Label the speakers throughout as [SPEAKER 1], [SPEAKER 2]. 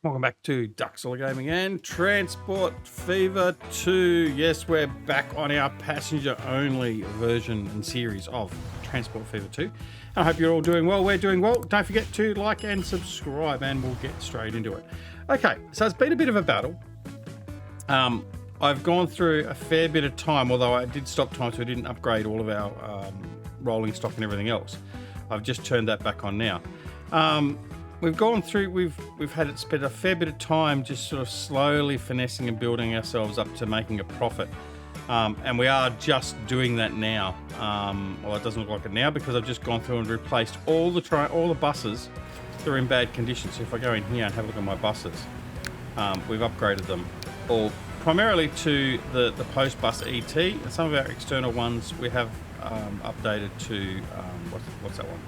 [SPEAKER 1] Welcome back to Duxel Gaming and Transport Fever 2. Yes, we're back on our passenger-only version and series of Transport Fever 2. I hope you're all doing well. We're doing well. Don't forget to like and subscribe, and we'll get straight into it. Okay, so it's been a bit of a battle. I've gone through a fair bit of time, although I did stop time, so we didn't upgrade all of our rolling stock and everything else. I've just turned that back on now. We've gone through, we've had it spent a fair bit of time just sort of slowly finessing and building ourselves up to making a profit. And we are just doing that now. Well, it doesn't look like it now because I've just gone through and replaced all the buses that are in bad condition. So if I go in here and have a look at my buses, we've upgraded them all primarily to the post bus ET. And some of our external ones we have updated to, what's that one?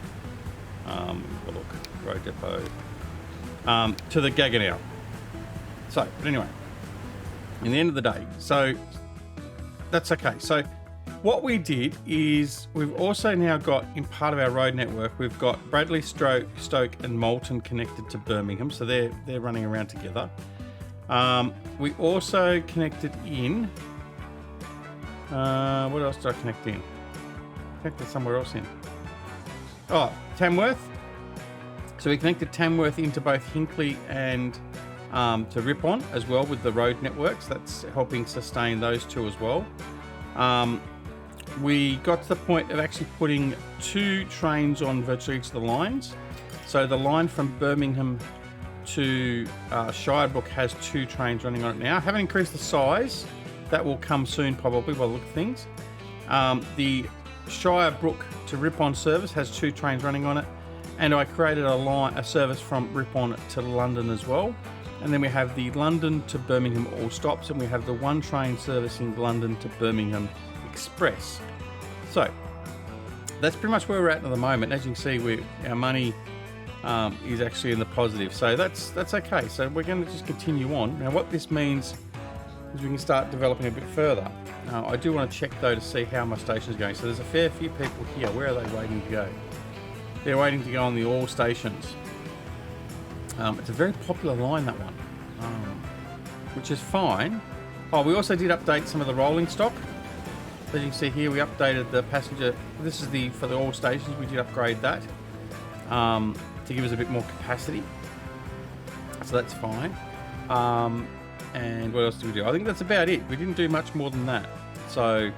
[SPEAKER 1] Look, road depot, to the Gaggenau. So, but anyway, in the end of the day, so that's okay. So what we did is we've also now got, in part of our road network, we've got Bradley, Stoke and Moulton connected to Birmingham. So they're running around together. We also connected in, what else did I connect in? Connected somewhere else in. Oh, Tamworth. So we connected Tamworth into both Hinckley and to Ripon as well with the road networks. That's helping sustain those two as well. We got to the point of actually putting 2 trains on virtually each of the lines. So the line from Birmingham to Shirebrook has 2 trains running on it now. I haven't increased the size. That will come soon probably by the look of things. The Shirebrook to Ripon service has 2 trains running on it, and I created a service from Ripon to London as well. And then we have the London to Birmingham all stops, and we have the 1 train servicing London to Birmingham Express. So that's pretty much where we're at the moment. As you can see, our money is actually in the positive, so that's okay. So we're going to just continue on. Now what this means is we can start developing a bit further. I do want to check though to see how my station is going. So there's a fair few people here. Where are they waiting to go? They're waiting to go on the all stations. It's a very popular line, that one, which is fine. Oh, we also did update some of the rolling stock. As you can see here, we updated the passenger. This is for the all stations. We did upgrade that to give us a bit more capacity. So that's fine. And what else did we do? I think that's about it. We didn't do much more than that. So,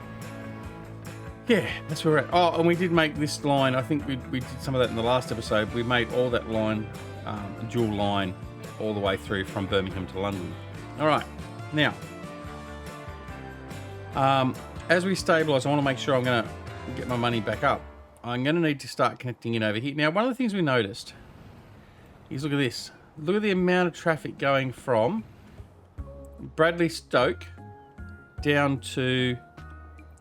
[SPEAKER 1] yeah, that's where we're at. Oh, and we did make this line. I think we did some of that in the last episode. We made all that line, a dual line, all the way through from Birmingham to London. All right. Now, as we stabilise, I want to make sure I'm going to get my money back up. I'm going to need to start connecting in over here. Now, one of the things we noticed is, look at this. Look at the amount of traffic going from Bradley Stoke down to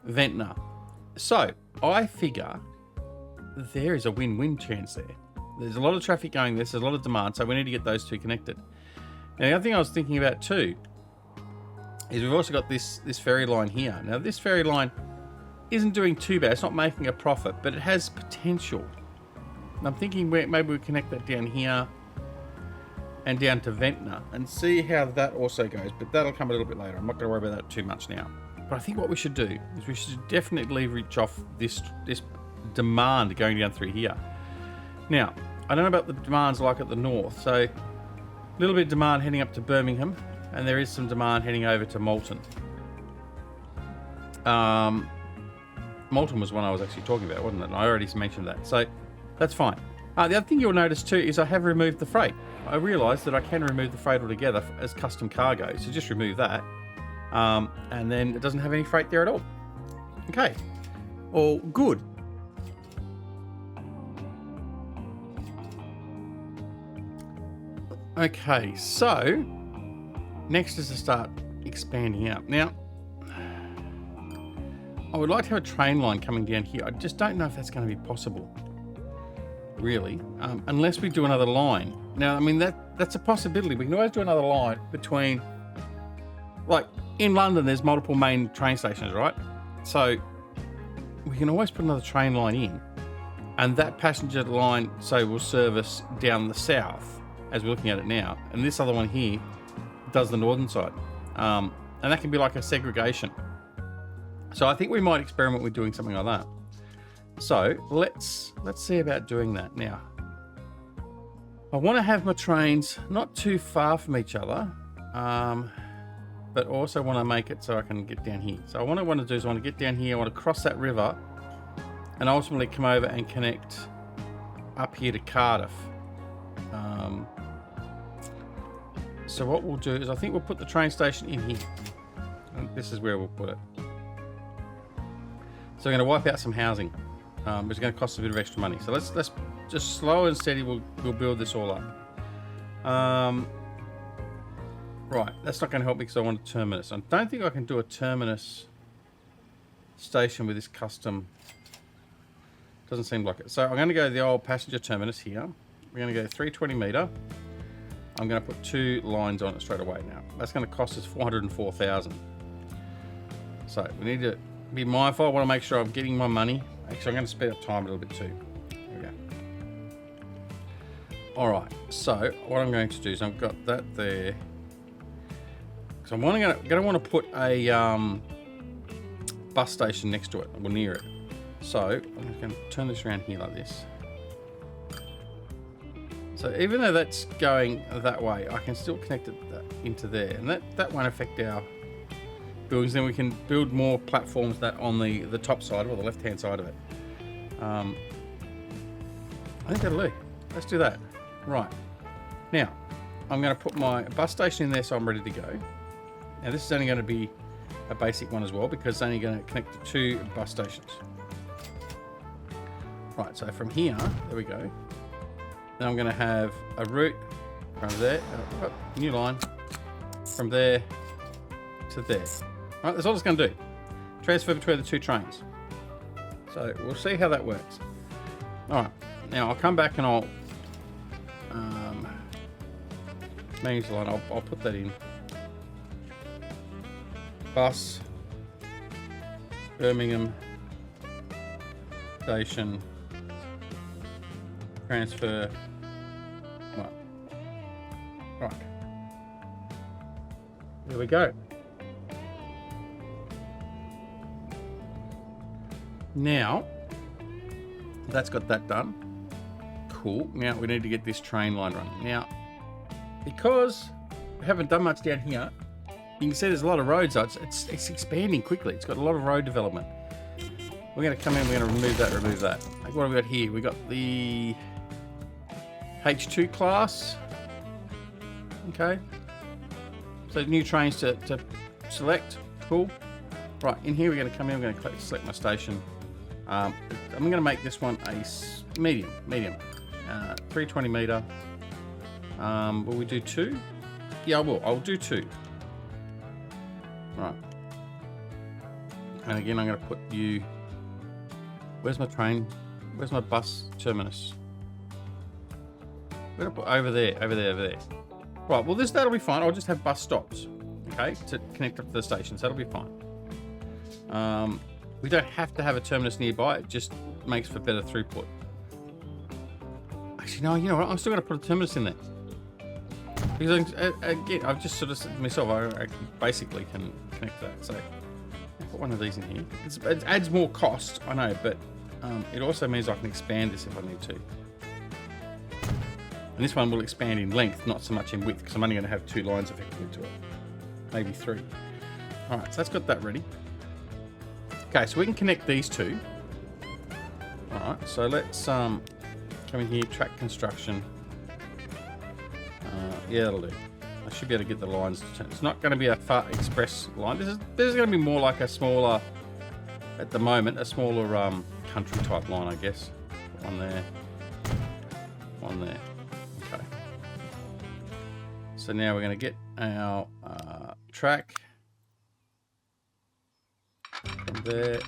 [SPEAKER 1] Ventnor. So I figure there is a win-win chance there. There's a lot of traffic going there, so there's a lot of demand, so we need to get those 2 connected. Now the other thing I was thinking about too is we've also got this ferry line here. Now this ferry line isn't doing too bad. It's not making a profit, but it has potential. And I'm thinking maybe we connect that down here and down to Ventnor and see how that also goes, but that'll come a little bit later. I'm not going to worry about that too much now. But I think what we should do is we should definitely leverage off this demand going down through here. Now, I don't know about the demands like at the north, so a little bit of demand heading up to Birmingham, and there is some demand heading over to Moulton. Moulton was one I was actually talking about, wasn't it? And I already mentioned that, so that's fine. The other thing you'll notice too is I have removed the freight. I realised that I can remove the freight altogether as custom cargo, so just remove that. And then it doesn't have any freight there at all. Okay, all good. Okay, so next is to start expanding out. Now, I would like to have a train line coming down here. I just don't know if that's going to be possible, really, unless we do another line. Now, I mean, that's a possibility. We can always do another line between, like, in London, there's multiple main train stations, right? So we can always put another train line in, and that passenger line, say, will service down the south as we're looking at it now, and this other one here does the northern side, and that can be like a segregation. So I think we might experiment with doing something like that. So let's see about doing that now. I want to have my trains not too far from each other, but also want to make it so I can get down here. So what I want to do is I want to get down here, I want to cross that river, and ultimately come over and connect up here to Cardiff. So what we'll do is I think we'll put the train station in here. And this is where we'll put it. So we're going to wipe out some housing, which is going to cost a bit of extra money. So let's just slow and steady. We'll build this all up. Right, that's not going to help me because I want a terminus. I don't think I can do a terminus station with this custom. Doesn't seem like it. So I'm going to go to the old passenger terminus here. We're going to go 320 meter. I'm going to put 2 lines on it straight away now. That's going to cost us 404,000. So we need to be mindful. I want to make sure I'm getting my money. Actually, I'm going to speed up time a little bit too. There we go. All right. So what I'm going to do is I've got that there. So I'm going to want to put a bus station next to it, or near it. So I'm just going to turn this around here like this. So even though that's going that way, I can still connect it into there, and that won't affect our buildings. Then we can build more platforms that on the top side or the left hand side of it. I think that'll do. Let's do that. Right. Now I'm going to put my bus station in there so I'm ready to go. Now this is only going to be a basic one as well because it's only going to connect to 2 bus stations. Right, so from here, there we go. Now I'm going to have a route from there, new line, from there to there. All right, that's all it's going to do. Transfer between the 2 trains. So we'll see how that works. All right, now I'll come back and I'll manage the line. I'll put that in. Bus, Birmingham station, transfer. Right. There we go. Now that's got that done. Cool. Now we need to get this train line running. Now, because we haven't done much down here, you can see there's a lot of roads. It's expanding quickly. It's got a lot of road development. We're going to come in, we're going to remove that. Like, what have we got here? We got the H2 class. Okay. So new trains to select. Cool. Right, in here we're going to come in, we're going to select my station. I'm going to make this one a medium. 320 meter. Will we do 2? Yeah, I will. I'll do 2. Right. And again, I'm going to put you... Where's my train? Where's my bus terminus? We're going to put over there. Right, well that'll be fine. I'll just have bus stops, okay, to connect up to the stations. That'll be fine. We don't have to have a terminus nearby. It just makes for better throughput. Actually, no, you know what? I'm still going to put a terminus in there. Because again, I've just sort of said to myself, I basically can connect that. So I'll put one of these in here. It adds more cost, I know, but it also means I can expand this if I need to. And this one will expand in length, not so much in width, because I'm only going to have 2 lines effectively to it. Maybe 3. All right, so that's got that ready. Okay, so we can connect these 2. All right, so let's come in here, track construction. Yeah, that'll do. I should be able to get the lines to turn. It's not going to be a far express line. This is going to be more like a smaller, at the moment, a smaller country type line, I guess. One there. Okay. So now we're going to get our track from there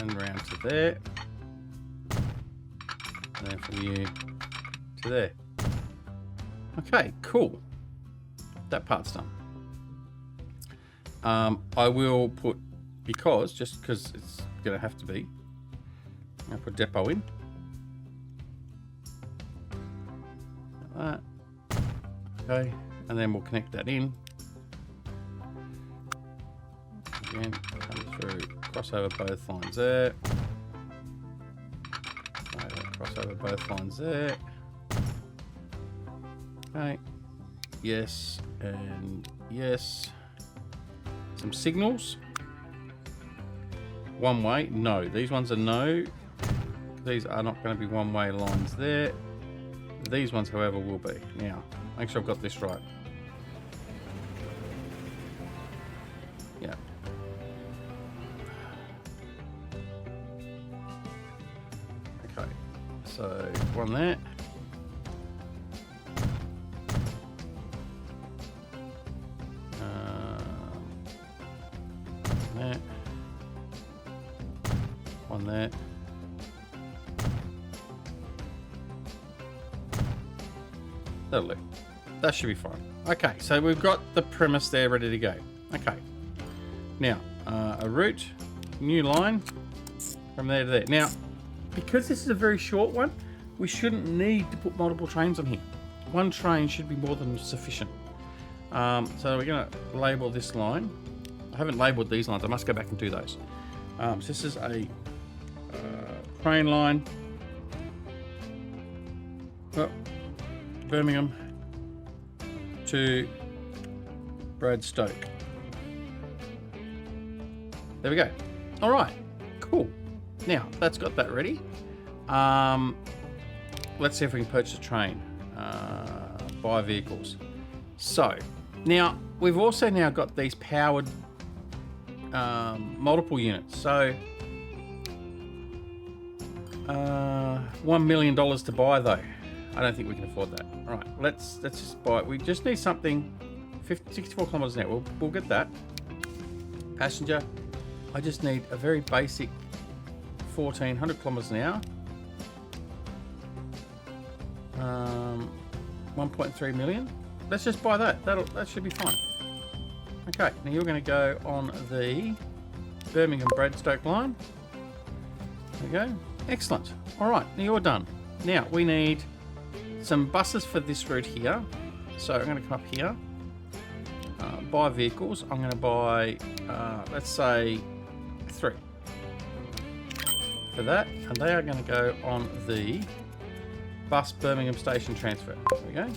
[SPEAKER 1] and round to there. And then from you to there. Okay, cool. That part's done. I will put, just because it's going to have to be, I'll put depot in. Like that. Okay, and then we'll connect that in. Again, come through, cross over both lines there. Cross over both lines there. Okay, yes and yes. Some signals. One way, no. These ones are no. These are not going to be one-way lines there. These ones, however, will be. Now, make sure I've got this right. Yeah. Okay, so one there. There. One there. That'll do. That should be fine. Okay, so we've got the premise there ready to go. Okay. Now, a route, new line from there to there. Now, because this is a very short one, we shouldn't need to put multiple trains on here. One train should be more than sufficient. So we're going to label this line. I haven't labelled these lines. I must go back and do those. So this is a train line. Oh, Birmingham to Bradstoke. There we go. All right, cool. Now that's got that ready. Let's see if we can purchase a train. Buy vehicles. So now we've also now got these powered multiple units. So $1 million to buy though. I don't think we can afford that. All right, let's just buy it. We just need something 64 kilometers an hour. We'll get that. Passenger. I just need a very basic 1400 kilometers an hour. 1.3 million. Let's just buy that. That should be fine. Okay, now you're going to go on the Birmingham Bradstoke line. There we go. Excellent. All right, now you're done. Now we need some buses for this route here. So I'm going to come up here. Buy vehicles. I'm going to buy, let's say, 3 for that, and they are going to go on the bus Birmingham station transfer. There we go.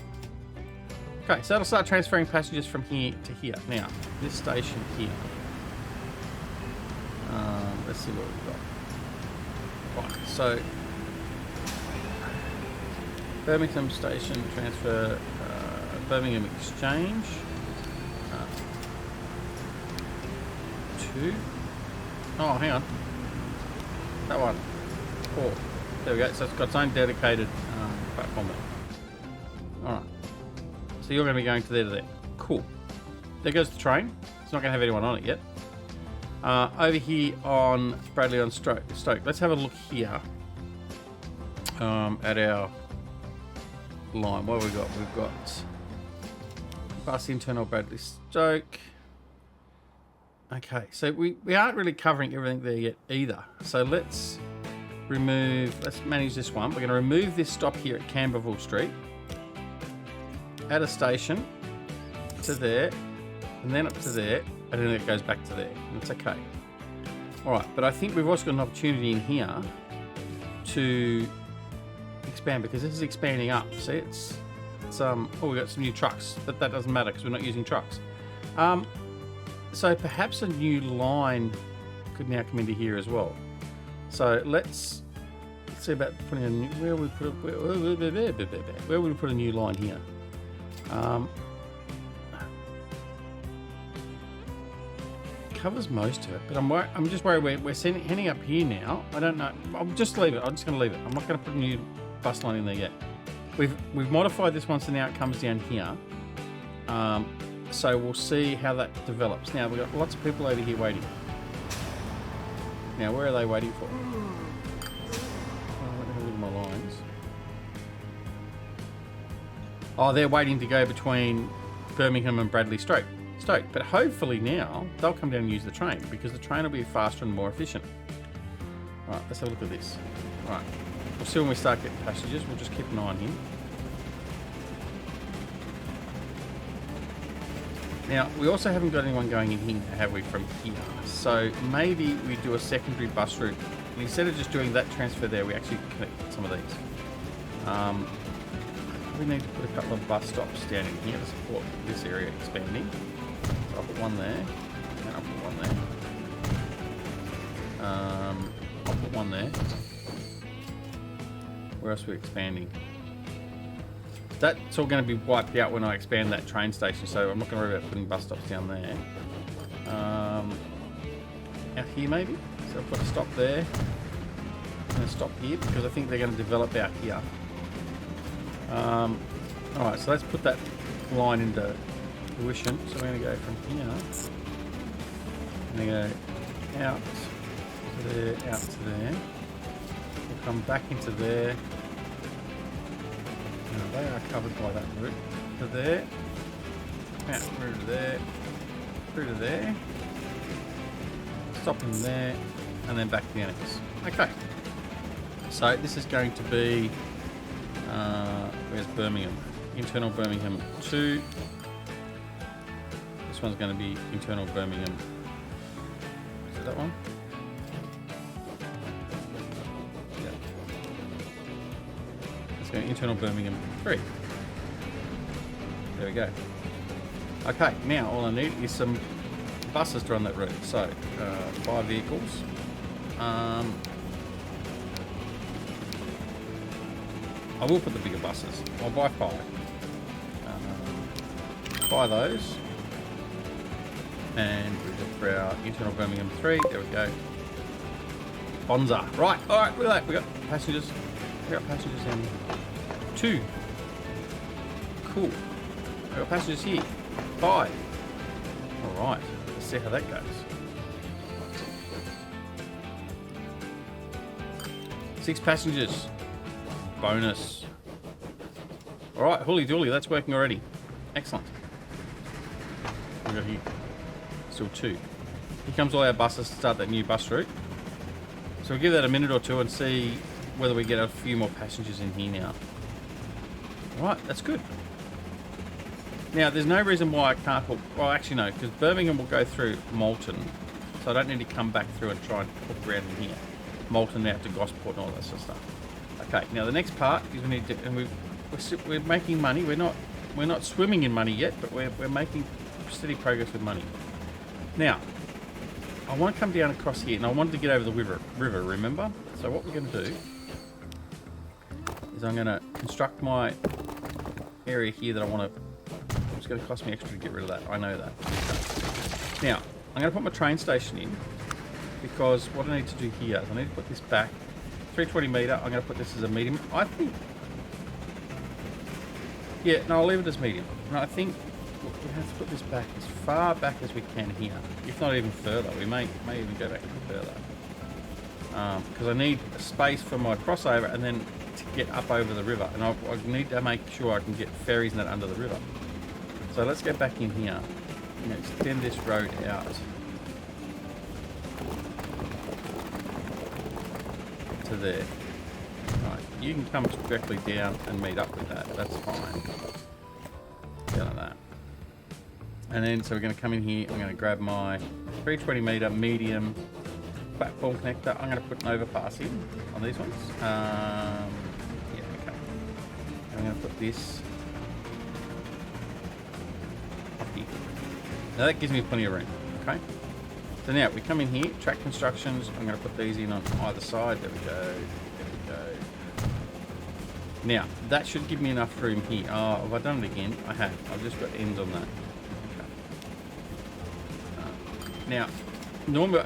[SPEAKER 1] Okay, so that'll start transferring passengers from here to here. Now, this station here. Let's see what we've got. Right, so Birmingham station transfer, Birmingham exchange. 2. Oh, hang on. That one. 4. There we go. So it's got its own dedicated platform there. Alright. So you're going to be going to there. Cool. There goes the train. It's not going to have anyone on it yet. Over here on Bradley on Stoke. Let's have a look here at our line. What have we got? We've got bus internal Bradley Stoke. Okay, so we aren't really covering everything there yet either. So let's manage this one. We're going to remove this stop here at Camberville Street. Add a station to there, and then up to there, and then it goes back to there. And it's okay. All right, but I think we've also got an opportunity in here to expand, because this is expanding up. See, it's oh, we've got some new trucks, but that doesn't matter because we're not using trucks. So perhaps a new line could now come into here as well. So let's see about putting a new, where would we put a new line here? Covers most of it, but I'm just worried we're heading up here now. I don't know. I'll just leave it. I'm just going to leave it. I'm not going to put a new bus line in there yet. We've modified this one so now it comes down here. So we'll see how that develops. Now we've got lots of people over here waiting. Now where are they waiting for? Let me look at my lines. Oh, they're waiting to go between Birmingham and Bradley Stoke. But hopefully now they'll come down and use the train, because the train will be faster and more efficient. Right, let's have a look at this. Right, we'll see when we start getting passengers. We'll just keep an eye on him. Now, we also haven't got anyone going in here, have we, from here? So maybe we do a secondary bus route. And instead of just doing that transfer there, we actually connect some of these. We need to put a couple of bus stops down in here to support this area expanding. So I'll put one there, and I'll put one there. I'll put one there. Where else are we expanding? That's all going to be wiped out when I expand that train station, so I'm not going to worry about putting bus stops down there. Out here maybe? So I'll put a stop there. And a stop here, because I think they're going to develop out here. Alright, so let's put that line into fruition. So we're going to go from here. We're going to go out to there, out to there. We'll come back into there. Now they are covered by that route. To there. Out through to there. Through to there. Stop in there. And then back to the annex. Okay. So this is going to be... where's Birmingham? Internal Birmingham 2. This one's going to be internal Birmingham. Is it that one? Yeah. Let's go internal Birmingham 3. There we go. Okay, now all I need is some buses to run that route. So, 5 vehicles. I will put the bigger buses. I'll buy 5. Buy those. And we look for our internal Birmingham 3. There we go. Bonza. Right, alright, look at that. We got passengers. We got passengers in 2. Cool. We got passengers here. 5. Alright, let's see how that goes. 6 passengers. Bonus. Alright, holy dooly, that's working already. Excellent. We've got here. Still 2. Here comes all our buses to start that new bus route. So we'll give that a minute or two and see whether we get a few more passengers in here now. Alright, that's good. Now, there's no reason why I can't hook... Well, actually no, because Birmingham will go through Moulton. So I don't need to come back through and try and hook around in here. Moulton out to Gosport and all that sort of stuff. Okay, now the next part is we need to... And we're making money. We're not swimming in money yet, but we're making steady progress with money. Now, I want to come down across here, and I wanted to get over the river, remember? So what we're going to do is I'm going to construct my area here that I want to... It's going to cost me extra to get rid of that. I know that. Okay. Now, I'm going to put my train station in, because what I need to do here is I need to put this back 320 metre. I'm going to put this as a medium. I think... Yeah, no, I'll leave it as medium. And I think we have to put this back as far back as we can here, if not even further. We may even go back a bit further. Because I need a space for my crossover and then to get up over the river. And I need to make sure I can get ferries and that under the river. So let's go back in here and extend this road out to there. Right, you can come directly down and meet up with that. That's fine. Down like that. And then, so we're going to come in here. I'm going to grab my 320 metre medium platform connector. I'm going to put an overpass in on these ones. Yeah, okay. I'm going to put this up here. Now that gives me plenty of room. Okay. So now we come in here, track constructions. I'm going to put these in on either side. There we go. There we go. Now that should give me enough room here. Oh, have I done it again? I have. I've just got ends on that. Now, normally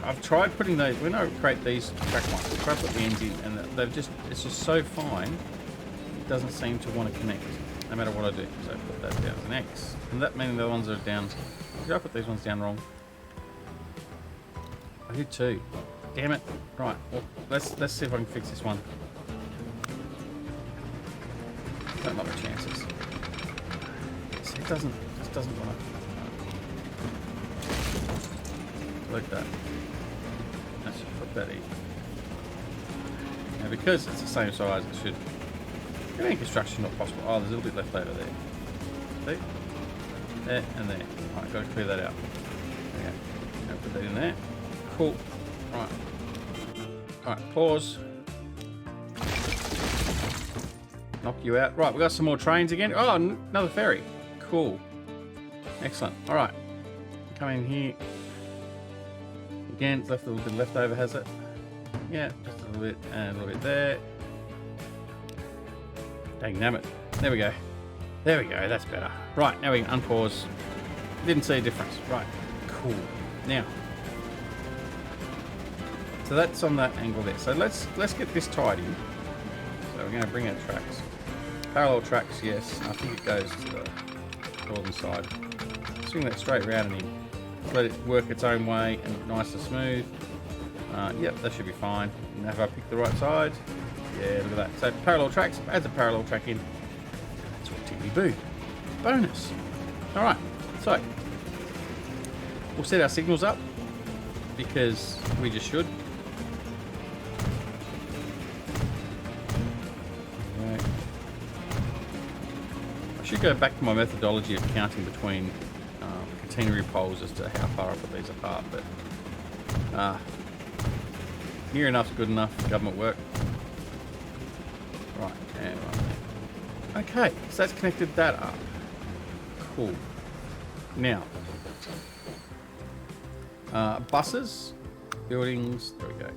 [SPEAKER 1] I've tried putting those, when I create these track lines, I try to put the ends in and they've just, it's just so fine, it doesn't seem to want to connect, no matter what I do. So I put that down as an X. And that means the ones that are down, did I put these ones down wrong? I did too. Damn it. Right, well, let's see if I can fix this one. Don't like my chances. See, it just doesn't want to. Like that. I should put that in. Now because it's the same size, it should... Any construction not possible. Oh, there's a little bit left over there. See? there, and there. Alright, gotta clear that out. Okay, gonna put that in there. Cool. Right. Alright, pause. Knock you out. Right, we got some more trains again. Oh, another ferry. Cool. Excellent. Alright. Come in here. Again, left a little bit left over, has it? Yeah, just a little bit and a little bit there. Dang nabbit. There we go. There we go, that's better. Right, now we can unpause. Didn't see a difference. Right, cool. Now, so that's on that angle there. So let's get this tied in. So we're going to bring our tracks. Parallel tracks, yes. I think it goes to the northern side. Swing that straight round and in. Let it work its own way and look nice and smooth. Yep, that should be fine. Now if I pick the right side, yeah, look at that. So parallel tracks, adds a parallel track in. That's what TV boo. Bonus. All right, so we'll set our signals up because we just should. Okay. I should go back to my methodology of counting between catenary poles as to how far I put these apart, but near enough's good enough for government work. Right, and right there. Okay, so that's connected that up. Cool. Now, buses, buildings, there we go.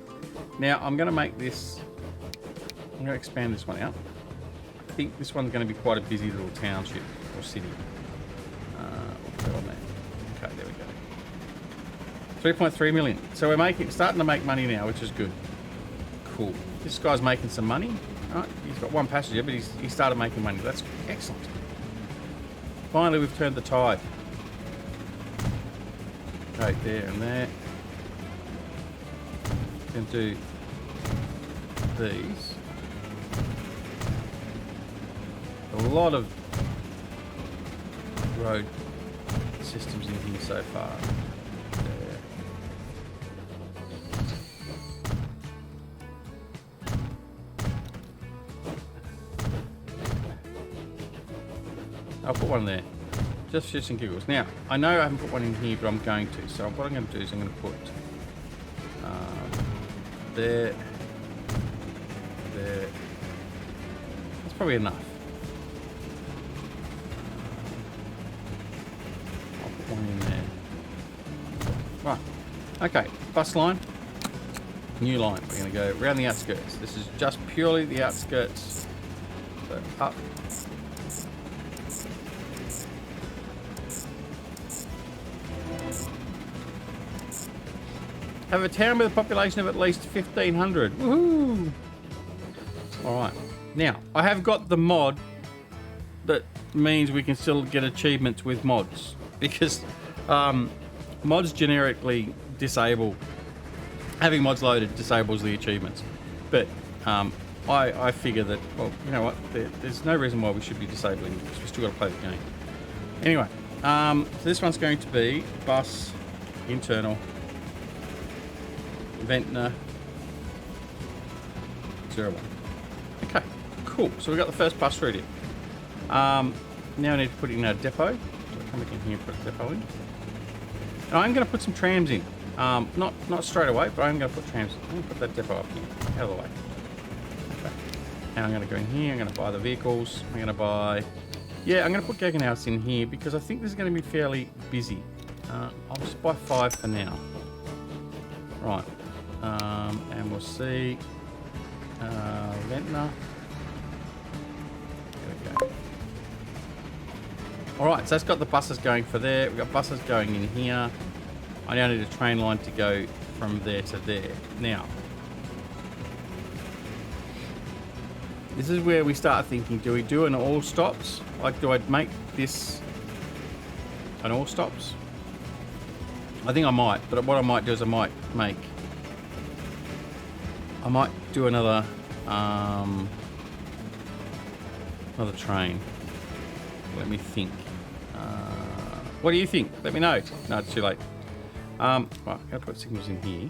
[SPEAKER 1] Now, I'm going to make this, I'm going to expand this one out. I think this one's going to be quite a busy little township or city. We'll put it on there. Okay, there we go. 3.3 million. So we're starting to make money now, which is good. Cool. This guy's making some money. Right, he's got one passenger, but he started making money. That's excellent. Finally, we've turned the tide. Right there and there. Can do these. A lot of road systems in here so far. There. I'll put one there, just for shits and giggles. Now, I know I haven't put one in here, but I'm going to. So what I'm going to do is I'm going to put there, there. That's probably enough. I'll put one in there. Right. Okay. Bus line. New line. We're going to go around the outskirts. This is just purely the outskirts. So up. Have a town with a population of at least 1,500. Woohoo! Alright. Now, I have got the mod that means we can still get achievements with mods. Because mods generically disable... Having mods loaded disables the achievements. But I figure that, well, you know what? There's no reason why we should be disabling because we've still got to play the game. Anyway, so this one's going to be bus, internal... Ventnor 01. Okay, cool. So we got the first bus route in. Now I need to put in our depot. So I'll come back in here and put a depot in. And I'm going to put some trams in. Not straight away, but I'm going to put trams in. I'm going to put that depot up here, out of the way. Okay. And I'm going to go in here. I'm going to buy the vehicles. I'm going to buy... Yeah, I'm going to put Gaggenhaus in here because I think this is going to be fairly busy. I'll just buy 5 for now. Right. And we'll see Ventnor. There we go. Alright, so that's got the buses going for there. We've got buses going in here. I now need a train line to go from there to there. Now, this is where we start thinking, do we do an all stops? Like, do I make this an all stops? I think I might, but what I might do is I might do another train. Let me think. What do you think? Let me know. No, it's too late. Right, I'm gonna put signals in here.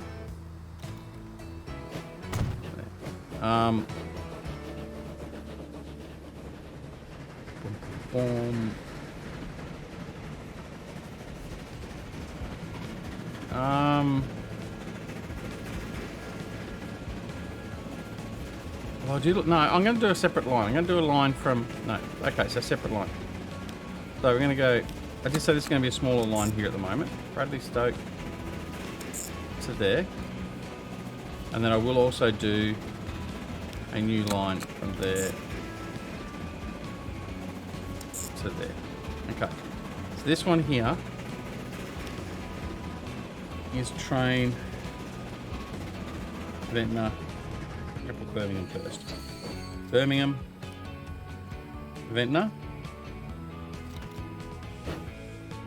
[SPEAKER 1] Well, no, I'm going to do a separate line. I'm going to do a line from... No, okay, so separate line. So we're going to go... I just said this is going to be a smaller line here at the moment. Bradley Stoke to there. And then I will also do a new line from there to there. Okay. So this one here is train Ventnor. I'll put Birmingham first. Birmingham, Ventnor.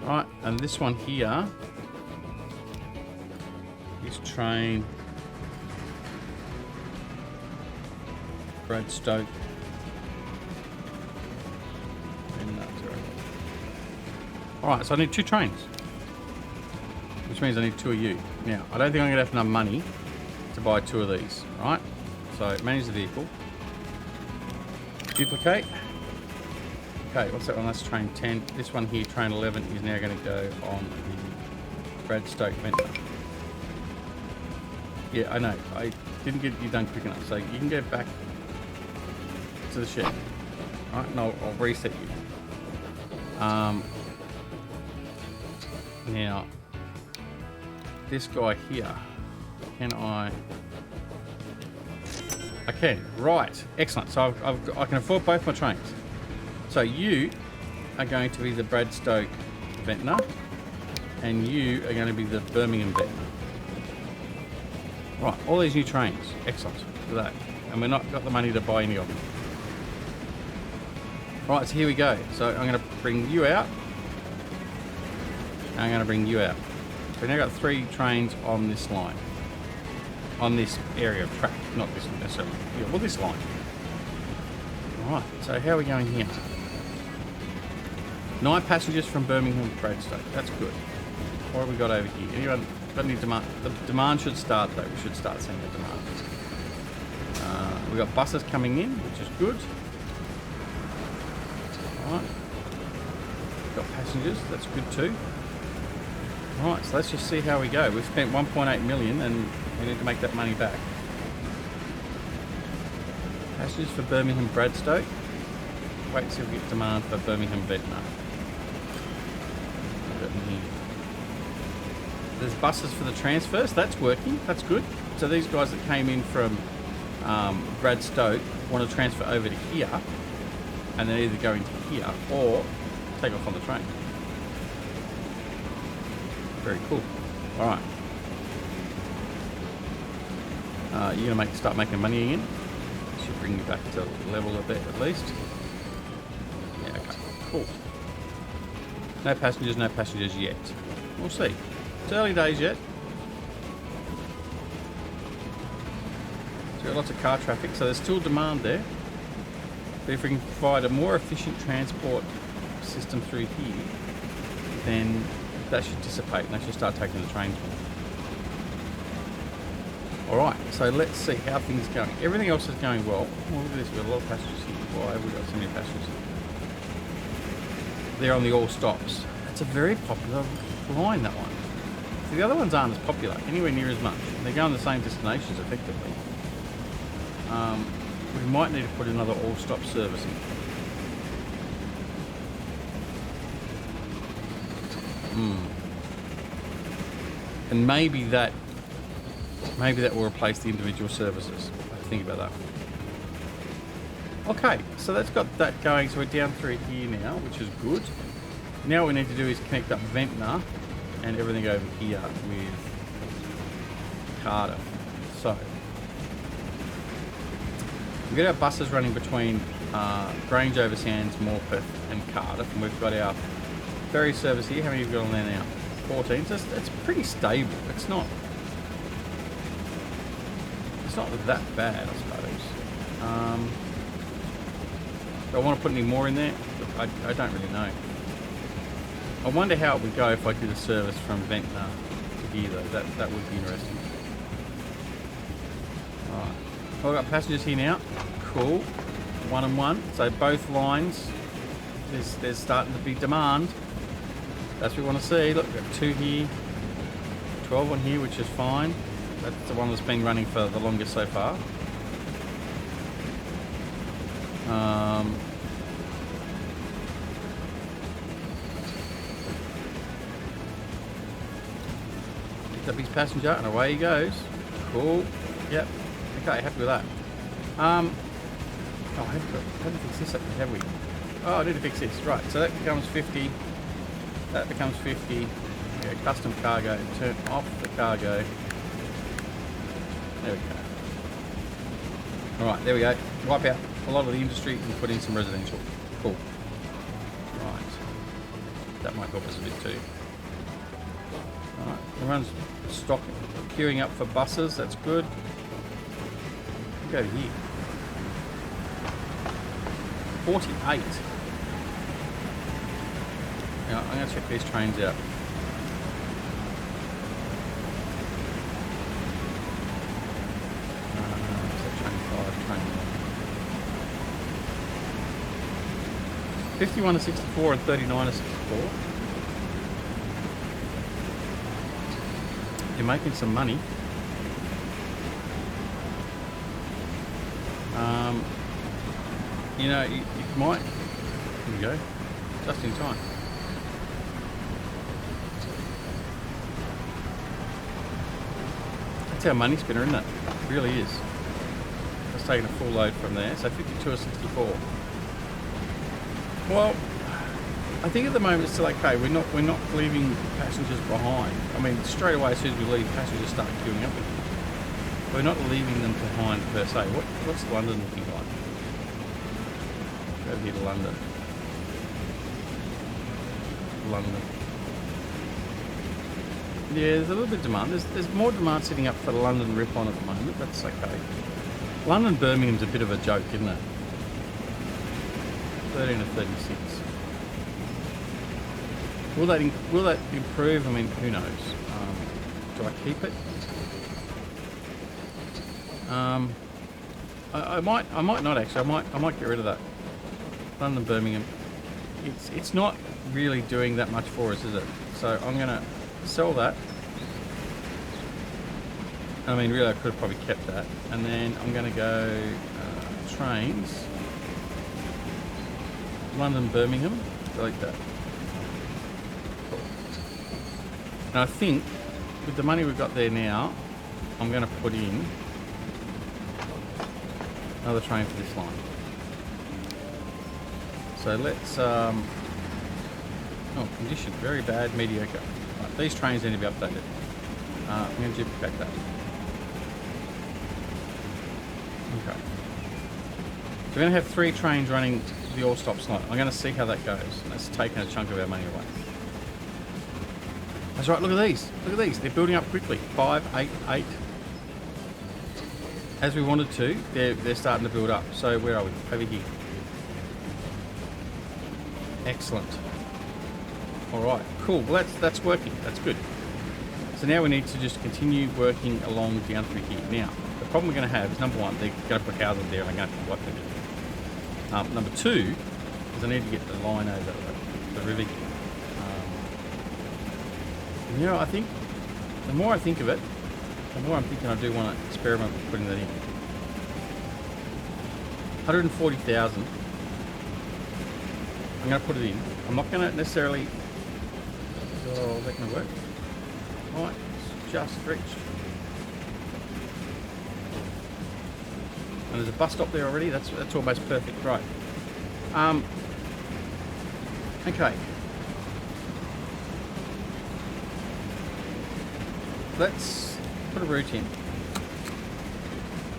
[SPEAKER 1] Right, and this one here is train Brad Stoke. Alright, so I need 2 trains, which means I need 2 of you. Now, I don't think I'm going to have enough money to buy 2 of these, right? So, manage the vehicle. Duplicate. Okay, what's that one? That's train 10. This one here, train 11, is now going to go on the Brad Stoke Ventnor. Yeah, I know. I didn't get you done quick enough. So, you can go back to the shed. Alright, and I'll reset you. Now, this guy here, can I can, right, excellent. So I can afford both my trains. So you are going to be the Brad Stoke Ventnor, and you are going to be the Birmingham Ventnor. Right, all these new trains, excellent, look at that. And we're not got the money to buy any of them. Right, so here we go. So I'm going to bring you out. I'm going to bring you out. So we've now got 3 trains on this line. On this area of track. Not this necessarily. Yeah, well, this line. Alright, so how are we going here? 9 passengers from Birmingham to Bradstoke. That's good. What have we got over here? Anyone got any demand? The demand should start though. We should start seeing the demand. We've got buses coming in, which is good. Alright. Got passengers. That's good too. Right, so let's just see how we go. We've spent 1.8 million and we need to make that money back. Passengers for Birmingham Bradstoke. Wait and see if we get demand for Birmingham Ventnor. There's buses for the transfers. That's working. That's good. So these guys that came in from Bradstoke want to transfer over to here, and then either go into here or take off on the train. Very cool. All right. You're gonna start making money again. Should bring you back to level a bit at least. Yeah. Okay. Cool. No passengers yet. We'll see. It's early days yet. So we've got lots of car traffic, so there's still demand there. But if we can provide a more efficient transport system through here, then that should dissipate and they should start taking the trains from. Alright, so let's see how things are going. Everything else is going well. Oh, look at this, we've got a lot of passengers here. Why have we got so many passengers? They're on the all stops. It's a very popular line, that one. See, the other ones aren't as popular, anywhere near as much. They're going the same destinations effectively. We might need to put another all stop service in. And maybe that will replace the individual services. I have to think about that. Okay, so that's got that going. So we're down through here now, which is good. Now what we need to do is connect up Ventnor and everything over here with Cardiff. So we've got our buses running between Grange over Sands, Morpeth and Cardiff, and we've got our ferry service here. How many have we got on there now? 14. So it's pretty stable. It's not that bad, I suppose. Do I want to put any more in there? I don't really know. I wonder how it would go if I did a service from Ventnor to here though. That would be interesting. Alright. Well, I've got passengers here now. Cool. 1 and 1. So both lines, there's starting to be demand. That's what we want to see. Look, we've got 2 here, TF12 on here, which is fine. That's the one that's been running for the longest so far. Picked up his passenger and away he goes. Cool. Yep. Okay, happy with that. Oh, haven't fixed this up, have we? Oh, I need to fix this. Right, so that becomes 50. That becomes 50. Yeah, custom cargo. Turn off the cargo. There we go. Alright, there we go. Wipe out a lot of the industry and put in some residential. Cool. Right. That might help us a bit too. Alright, everyone's stock queuing up for buses. That's good. Go here. 48. Now, I'm going to check these trains out. Train 5, train 1. 51 to 64 and 39 to 64. You're making some money. You know, you might. Here we go. Just in time. That's our money spinner, isn't it? It really is. Just taking a full load from there. So 52 or 64. Well, I think at the moment it's still okay. We're not leaving passengers behind. I mean, straight away as soon as we leave, passengers start queuing up again. We're not leaving them behind per se. What's London looking like? Go over here to London. London. Yeah, there's a little bit of demand. There's more demand sitting up for the London rip-on at the moment. That's okay. London Birmingham's a bit of a joke, isn't it? 13 to 36. Will that improve? I mean, who knows? Do I keep it? I might not actually. I might get rid of that. London Birmingham. It's not really doing that much for us, is it? So I'm gonna sell that. I mean, really, I could have probably kept that. And then I'm gonna go trains. London Birmingham. Delete that. Cool. And I think with the money we've got there now, I'm gonna put in another train for this line. So let's, oh, condition, very bad, mediocre. Right, these trains need to be updated. I'm going to duplicate that. Okay. So we're going to have 3 trains running the all-stop slot. I'm going to see how that goes. That's taking a chunk of our money away. That's right, look at these. Look at these. They're building up quickly. 5, 8, 8. As we wanted to, they're starting to build up. So where are we? Over here. Excellent. All right, cool. Well, that's working. That's good. So now we need to just continue working along down through here. Now, the problem we're going to have is, number one, they're going to put houses there and I'm going to have to wipe them in. Number two is I need to get the line over the river here. You know, I think the more I think of it, the more I'm thinking I do want to experiment with putting that in. 140,000. I'm going to put it in. I'm not going to necessarily... Oh, is that going to work? Right, it's just stretched. And there's a bus stop there already. That's almost perfect. Right. Okay. Let's put a route in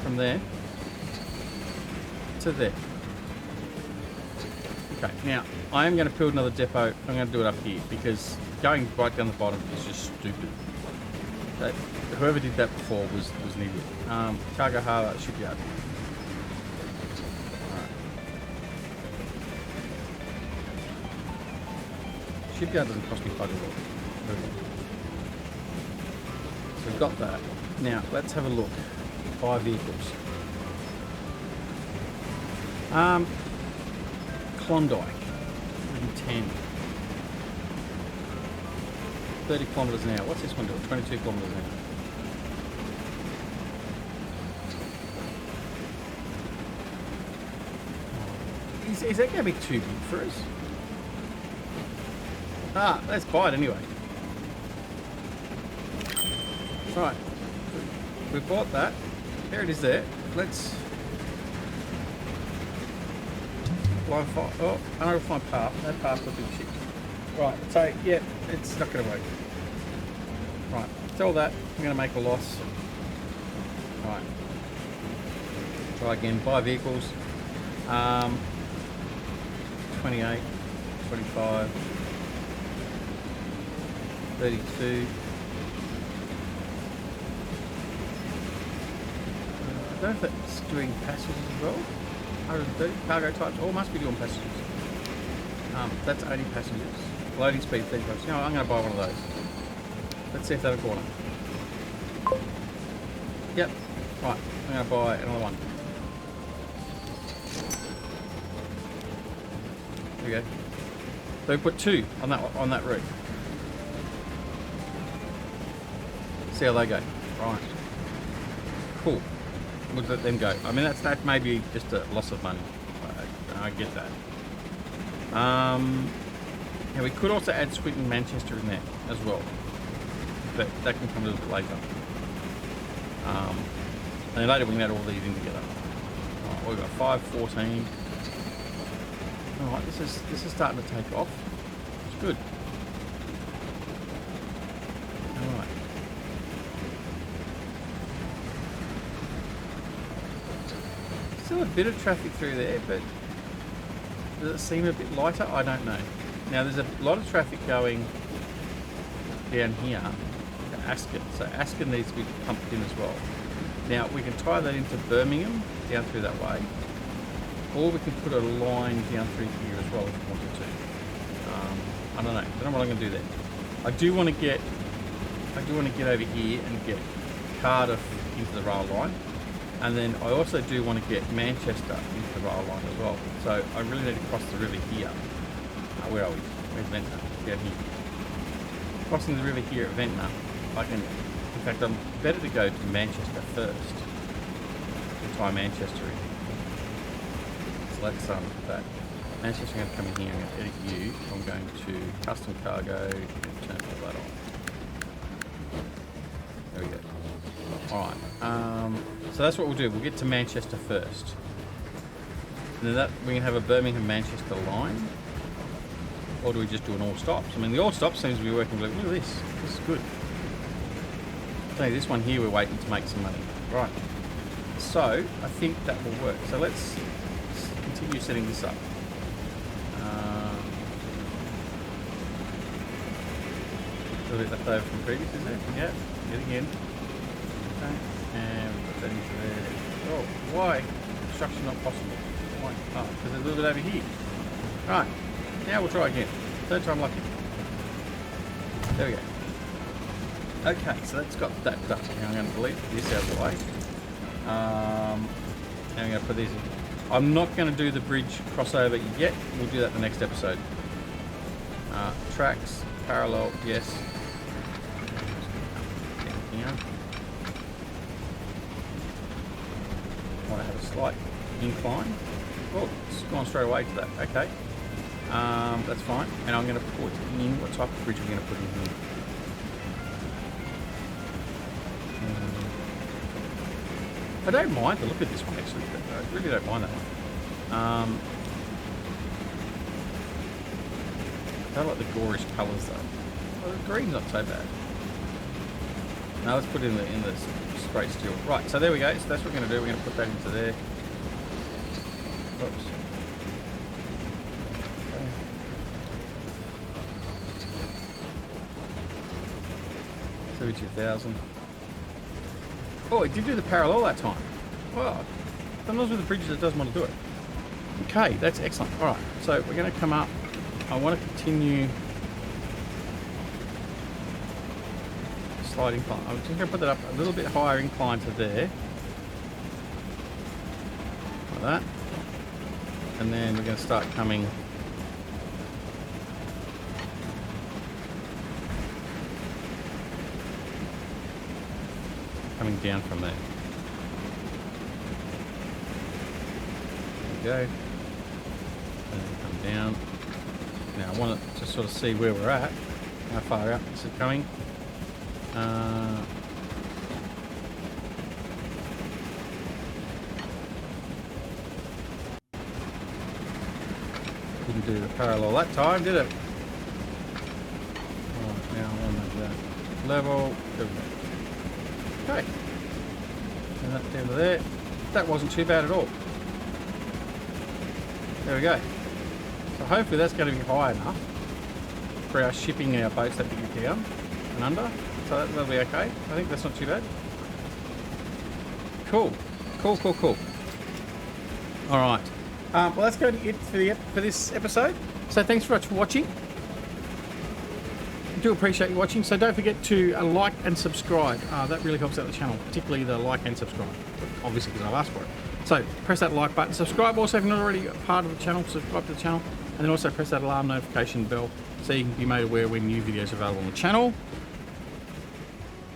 [SPEAKER 1] from there to there. Okay, now I am going to build another depot. I'm going to do it up here because going right down the bottom is just stupid. Whoever did that before was an idiot. Cargo harbour, shipyard. Alright. Shipyard doesn't cost me bugger all. So we've got that. Now let's have a look. 5 vehicles. Klondike, 110. 30 kilometers an hour. What's this one doing? 22 kilometers an hour. Is that going to be too big for us? Ah, let's buy it anyway. Right. We bought that. There it is there. Let's... Oh, I know my path. That path will be shit. Right, so, yeah, it's not going to work. Right, sell that. I'm going to make a loss. Right. Try again. Buy vehicles. 28, 25, 32. I don't know if that's doing passengers as well. 130 cargo types. Oh, must be doing passengers. That's 80 passengers. Loading speed 35. You know, I'm going to buy one of those. Let's see if that'll corner. Yep. Right. I'm going to buy another one. There we go. So we put 2 on that route. See how they go. Right. Cool. Look at them go. I mean, that may be just a loss of money. I get that. Yeah, we could also add Swindon and Manchester in there as well. But that can come a little bit later. And then later we can add all these in together. Right, we've got 514. Alright, this is starting to take off. It's good. Alright. Still a bit of traffic through there, but does it seem a bit lighter? I don't know. Now there's a lot of traffic going down here to Ascot, so Ascot needs to be pumped in as well. Now we can tie that into Birmingham down through that way, or we can put a line down through here as well if we wanted to. I don't know what I'm going to do there. I do want to get over here and get Cardiff into the rail line, and then I also do want to get Manchester into the rail line as well. So I really need to cross the river here. Where are we? Where's Ventnor? Down here. Crossing the river here at Ventnor, I can. In fact, I'm better to go to Manchester first. To tie Manchester in. So let's that. Manchester, I'm going to come in here. I'm going to edit you. I'm going to custom cargo and turn all that on. There we go. Alright, so that's what we'll do. We'll get to Manchester first. And then that we can have a Birmingham-Manchester line. Or do we just do an all stops? I mean, the all stops seems to be working. Look at this. This is good. Okay, this one here we're waiting to make some money. Right. So, I think that will work. So let's continue setting this up. A little bit left over from previous, is there? Yeah, yet again. Okay, and we'll put that into there. Oh, why? Construction not possible. Why? Oh, because there's a little bit over here. Right, now we'll try again. Third time lucky. There we go. Okay, so that's got that done. Now I'm going to delete this out of the way. Now I'm going to put these in. I'm not going to do the bridge crossover yet. We'll do that in the next episode. Tracks, parallel, yes. Down here. Might have a slight incline. Oh, it's gone straight away to that. Okay. That's fine. And I'm going to put in, what type of bridge we're going to put in here? I don't mind the look of this one actually, but I really don't mind that one. I don't like the gorish colours though. Well, the green's not so bad. Now let's put it in the straight steel. Right, so there we go. So that's what we're going to do. We're going to put that into there. Oops. 32,000. Oh, it did do the parallel that time. Well, sometimes with the bridges it doesn't want to do it. Okay, that's excellent. All right, so we're going to come up. I want to continue slight incline. I'm just going to put that up a little bit higher incline to there. Like that. And then we're going to start coming coming down from there. There we go. And then come down. Now I want to sort of see where we're at. How far out this is coming. Didn't do the parallel that time, did it? Right, now on that level. Okay. And that down to there. That wasn't too bad at all. There we go. So hopefully that's going to be high enough for our shipping our boats that we get down and under. So that'll be okay. I think that's not too bad. Cool. Cool, cool, cool. All right. Well, that's going to be it for this episode. So thanks very much for watching. I do appreciate you watching. So don't forget to like and subscribe. That really helps out the channel, particularly the like and subscribe. Obviously, because I've asked for it. So press that like button. Subscribe also if you're not already a part of the channel. Subscribe to the channel. And then also press that alarm notification bell so you can be made aware when new videos are available on the channel.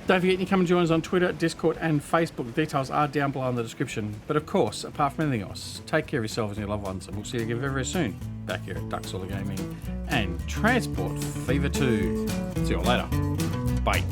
[SPEAKER 1] Don't forget you can come and join us on Twitter, Discord and Facebook. The details are down below in the description. But of course, apart from anything else, take care of yourselves and your loved ones, and we'll see you again very, very soon back here at Duxola Gaming and Transport Fever 2. See you all later. Bye.